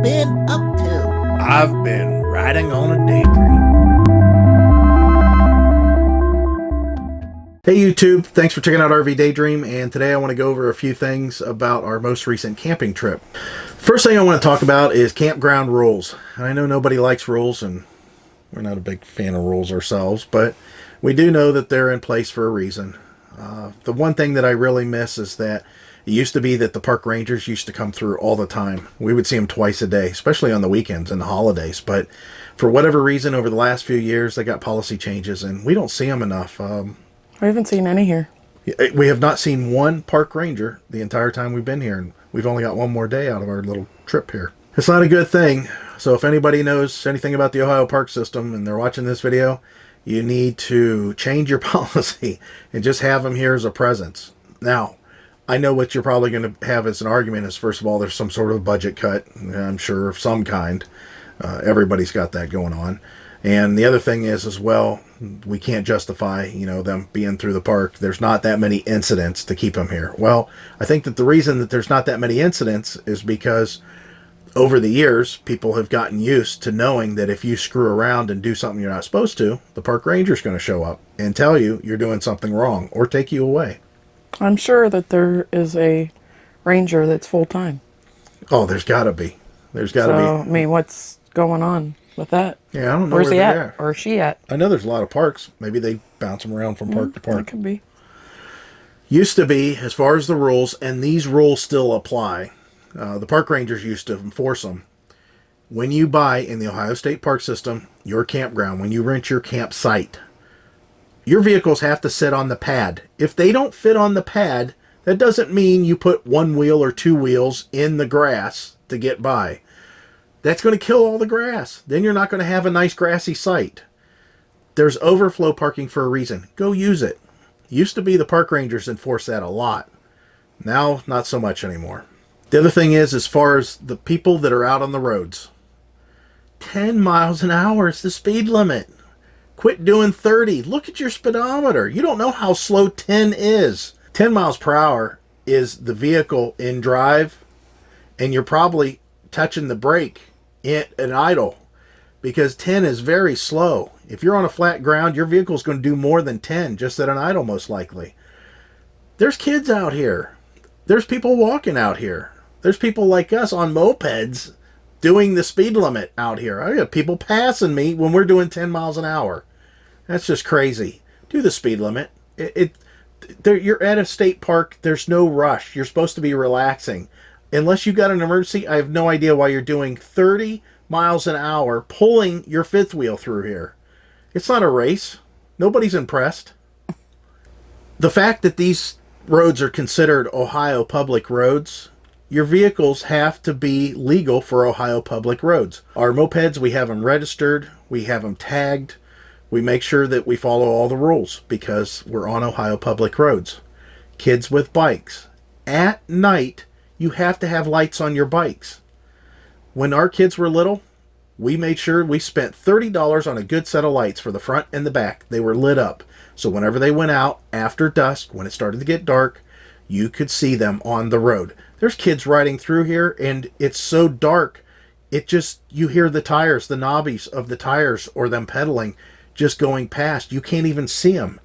been up to? I've been riding on a daydream. Hey YouTube, thanks for checking out RV Daydream, and today I want to go over a few things about our most recent camping trip. First thing I want to talk about is campground rules. I know nobody likes rules, and we're not a big fan of rules ourselves, but we do know that they're in place for a reason. The one thing that I really miss is that it used to be that the park rangers used to come through all the time. We would see them twice a day, especially on the weekends and the holidays. But for whatever reason, over the last few years, they got policy changes, and we don't see them enough. I haven't seen any here. We have not seen one park ranger the entire time we've been here, and we've only got one more day out of our little trip here. It's not a good thing. So if anybody knows anything about the Ohio park system and they're watching this video, you need to change your policy and just have them here as a presence. Now, I know what you're probably going to have as an argument is, first of all, there's some sort of budget cut, I'm sure, of some kind. Everybody's got that going on. And the other thing is, as well, we can't justify, them being through the park. There's not that many incidents to keep them here. Well, I think that the reason that there's not that many incidents is because over the years, people have gotten used to knowing that if you screw around and do something you're not supposed to, the park ranger's going to show up and tell you you're doing something wrong or take you away. I'm sure that there is a ranger that's full-time. Oh, there's got to be. There's got to be. I mean, what's going on with that? Yeah, I don't know Where's where he they at? are. Or is she at? I know there's a lot of parks. Maybe they bounce them around from park to park. That could be. Used to be, as far as the rules, and these rules still apply, the park rangers used to enforce them. When you buy in the Ohio State Park System your campground, when you rent your campsite, your vehicles have to sit on the pad. If they don't fit on the pad, that doesn't mean you put one wheel or two wheels in the grass to get by. That's going to kill all the grass. Then you're not going to have a nice grassy site. There's overflow parking for a reason. Go use it. Used to be the park rangers enforce that a lot. Now, not so much anymore. The other thing is, as far as the people that are out on the roads, 10 miles an hour is the speed limit. Quit doing 30. Look at your speedometer. You don't know how slow 10 is. 10 miles per hour is the vehicle in drive, and you're probably touching the brake at an idle, because 10 is very slow. If you're on a flat ground, your vehicle's going to do more than 10 just at an idle, most likely. There's kids out here. There's people walking out here. There's people like us on mopeds doing the speed limit out here. I got people passing me when we're doing 10 miles an hour. That's just crazy. Do the speed limit. You're at a state park. There's no rush. You're supposed to be relaxing. Unless you got an emergency, I have no idea why you're doing 30 miles an hour pulling your fifth wheel through here. It's not a race. Nobody's impressed. The fact that these roads are considered Ohio public roads, your vehicles have to be legal for Ohio public roads. Our mopeds, we have them registered, we have them tagged, we make sure that we follow all the rules because we're on Ohio public roads. Kids with bikes. At night, you have to have lights on your bikes. When our kids were little, we made sure we spent $30 on a good set of lights for the front and the back. They were lit up. So whenever they went out after dusk, when it started to get dark, you could see them on the road. There's kids riding through here, and it's so dark, you hear the tires, the knobbies of the tires or them pedaling just going past. You can't even see them.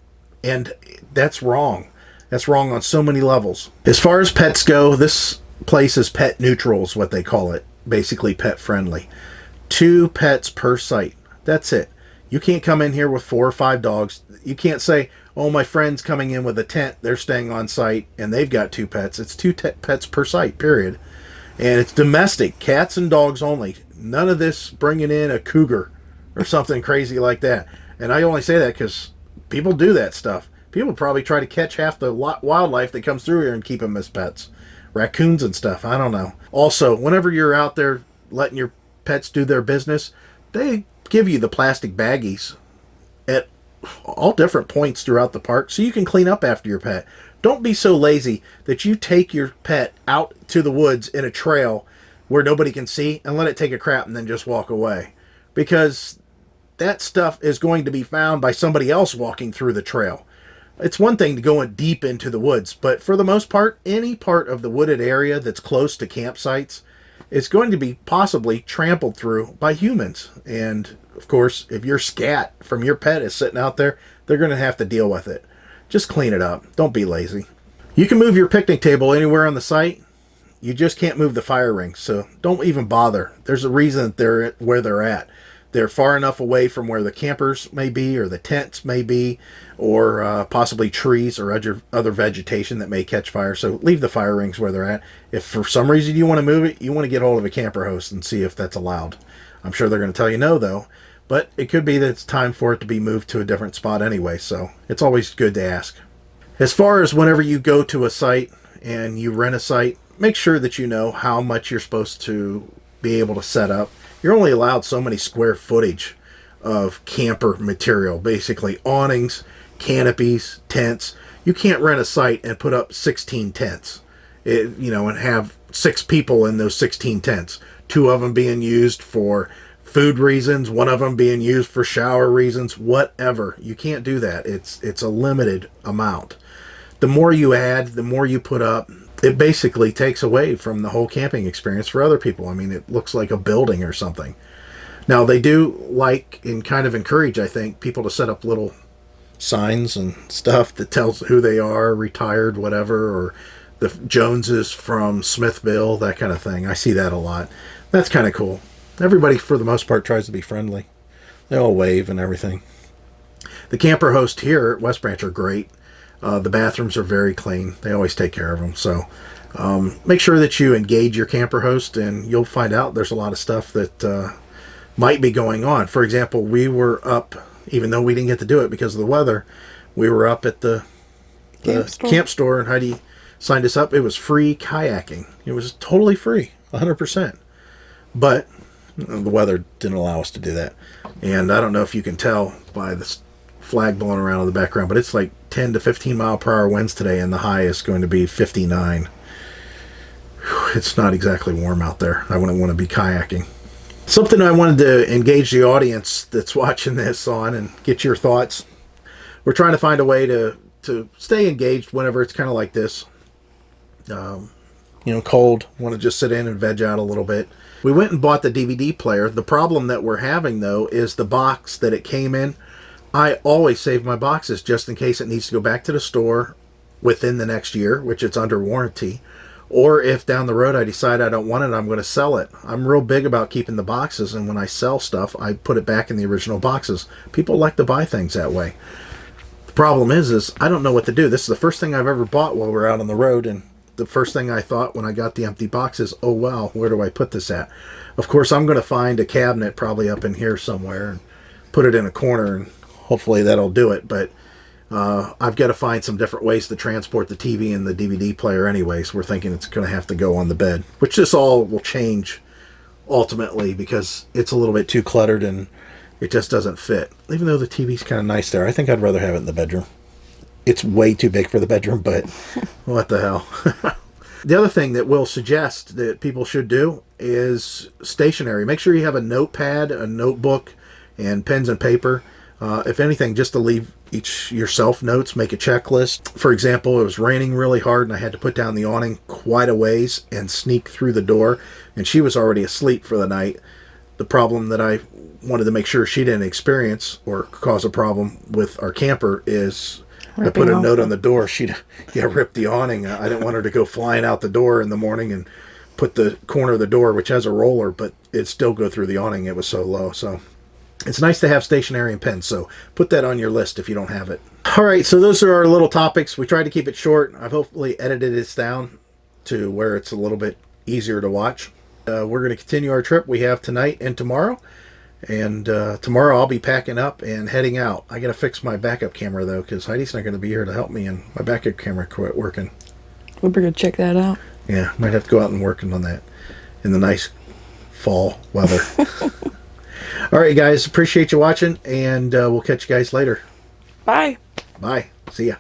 And that's wrong. That's wrong on so many levels. As far as pets go, this place is pet neutral is what they call it. Basically pet friendly. 2 pets per site. That's it. You can't come in here with 4 or 5 dogs. You can't say, oh, my friend's coming in with a tent. They're staying on site and they've got 2 pets. It's 2 pets per site, period. And it's domestic, cats and dogs only. None of this bringing in a cougar or something crazy like that. And I only say that because people do that stuff. People probably try to catch half the wildlife that comes through here and keep them as pets. Raccoons and stuff. I don't know. Also, whenever you're out there letting your pets do their business, they give you the plastic baggies at all different points throughout the park so you can clean up after your pet. Don't be so lazy that you take your pet out to the woods in a trail where nobody can see and let it take a crap and then just walk away. Because that stuff is going to be found by somebody else walking through the trail. It's one thing to go in deep into the woods, but for the most part, any part of the wooded area that's close to campsites it's going to be possibly trampled through by humans. And of course, if your scat from your pet is sitting out there, they're going to have to deal with it. Just clean it up. Don't be lazy. You can move your picnic table anywhere on the site. You just can't move the fire rings, so don't even bother. There's a reason that they're where they're at. They're far enough away from where the campers may be, or the tents may be, or possibly trees or other vegetation that may catch fire. So leave the fire rings where they're at. If for some reason you want to move it, you want to get hold of a camper host and see if that's allowed. I'm sure they're going to tell you no, though. But it could be that it's time for it to be moved to a different spot anyway, so it's always good to ask. As far as whenever you go to a site and you rent a site, make sure that you know how much you're supposed to be able to set up. You're only allowed so many square footage of camper material, basically awnings, canopies, tents. You can't rent a site and put up 16 tents, and have 6 people in those 16 tents. 2 of them being used for food reasons, 1 of them being used for shower reasons, whatever. You can't do that. It's a limited amount. The more you add, the more you put up, it basically takes away from the whole camping experience for other people. I mean, it looks like a building or something. Now, they do like and kind of encourage, I think, people to set up little signs and stuff that tells who they are, retired, whatever, or the Joneses from Smithville, that kind of thing. I see that a lot. That's kind of cool. Everybody, for the most part, tries to be friendly. They all wave and everything. The camper hosts here at West Branch are great. The bathrooms are very clean. They always take care of them. So make sure that you engage your camper host, and you'll find out there's a lot of stuff that might be going on. For example, we were up, even though we didn't get to do it because of the weather, we were up at the camp store, and Heidi signed us up. It was free kayaking. It was totally free, 100%. But the weather didn't allow us to do that. And I don't know if you can tell by the flag blowing around in the background, but it's like 10 to 15 mile per hour winds today, and the high is going to be 59. It's not exactly warm out there. I wouldn't want to be kayaking. Something I wanted to engage the audience that's watching this on and get your thoughts. We're trying to find a way to stay engaged whenever it's kind of like this. Cold. Want to just sit in and veg out a little bit. We went and bought the DVD player. The problem that we're having, though, is the box that it came in. I always save my boxes just in case it needs to go back to the store within the next year, which it's under warranty. Or if down the road I decide I don't want it, I'm going to sell it. I'm real big about keeping the boxes, and when I sell stuff, I put it back in the original boxes. People like to buy things that way. The problem is I don't know what to do. This is the first thing I've ever bought while we're out on the road, and the first thing I thought when I got the empty box is, oh wow, where do I put this at? Of course, I'm going to find a cabinet probably up in here somewhere and put it in a corner, and hopefully that'll do it. But I've got to find some different ways to transport the TV and the DVD player anyways. We're thinking it's going to have to go on the bed, which this all will change ultimately because it's a little bit too cluttered and it just doesn't fit. Even though the TV's kind of nice there, I think I'd rather have it in the bedroom. It's way too big for the bedroom, but what the hell. The other thing that we'll suggest that people should do is stationery. Make sure you have a notepad, a notebook, and pens and paper. If anything, just to leave yourself notes, make a checklist. For example, it was raining really hard and I had to put down the awning quite a ways and sneak through the door, and she was already asleep for the night. The problem that I wanted to make sure she didn't experience or cause a problem with our camper is I put a note on the door. She'd rip the awning. I didn't want her to go flying out the door in the morning and put the corner of the door, which has a roller, but it'd still go through the awning. It was so low. So it's nice to have stationery and pens. So put that on your list if you don't have it. All right. So those are our little topics. We tried to keep it short. I've hopefully edited this down to where it's a little bit easier to watch. We're going to continue our trip we have tonight and tomorrow. And tomorrow I'll be packing up and heading out. I got to fix my backup camera, though, because Heidi's not going to be here to help me, and my backup camera quit working. We better check that out. Yeah, might have to go out and work on that in the nice fall weather. All right, guys, appreciate you watching, and we'll catch you guys later. Bye. Bye. See ya.